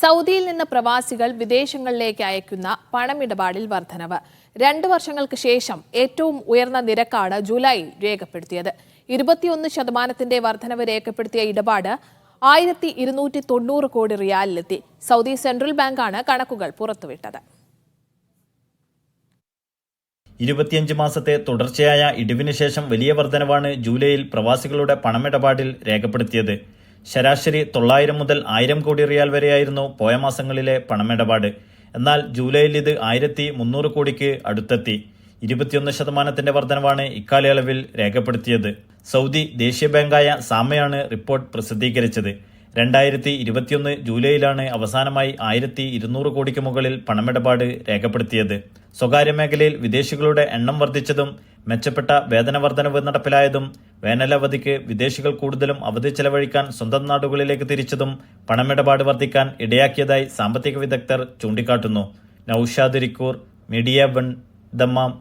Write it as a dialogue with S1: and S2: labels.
S1: സൗദിയിൽ നിന്ന് പ്രവാസികൾ വിദേശങ്ങളിലേക്ക് അയക്കുന്ന പണമിടപാടിൽ വർധനവ് 2 വർഷങ്ങൾക്ക് ശേഷം ഏറ്റവും ഉയർന്ന നിരക്കാണ് ജൂലൈയിൽ രേഖപ്പെടുത്തിയത്. 21% വർധനവ് രേഖപ്പെടുത്തിയ ഇടപാട് 1290 കോടി റിയാലിലെത്തി. സൗദി സെൻട്രൽ ബാങ്കാണ് കണക്കുകൾ പുറത്തുവിട്ടത്.
S2: 25 മാസത്തെ തുടർച്ചയായ ഇടിവിന് ശേഷം വലിയ വർധനവാണ് ജൂലൈയിൽ പ്രവാസികളുടെ പണമിടപാടിൽ രേഖപ്പെടുത്തിയത്. ശരാശരി 900 മുതൽ 1000 കോടി റിയാൽ വരെയായിരുന്നു പോയ മാസങ്ങളിലെ പണമിടപാട്. എന്നാൽ ജൂലൈയിൽ ഇത് 1300 കോടിക്ക് അടുത്തെത്തി. 21% വർധനവാണ് ഇക്കാലയളവിൽ രേഖപ്പെടുത്തിയത്. സൗദി ദേശീയ ബാങ്കായ സാമയാണ് റിപ്പോർട്ട് പ്രസിദ്ധീകരിച്ചത്. 2021 ജൂലൈയിലാണ് അവസാനമായി 1200 കോടിക്ക് മുകളിൽ പണമിടപാട് രേഖപ്പെടുത്തിയത്. സ്വകാര്യ മേഖലയിൽ വിദേശികളുടെ എണ്ണം വർദ്ധിച്ചതും മെച്ചപ്പെട്ട വേതന വർധനവ് നടപ്പിലായതും വേനലവധിക്ക് വിദേശികൾ കൂടുതലും അവധി ചെലവഴിക്കാൻ സ്വന്തം നാടുകളിലേക്ക് തിരിച്ചതും പണമിടപാട് വർദ്ധിക്കാൻ ഇടയാക്കിയതായി സാമ്പത്തിക വിദഗ്ധർ ചൂണ്ടിക്കാട്ടുന്നു. Naushad Irikkur, media 1, Dammam.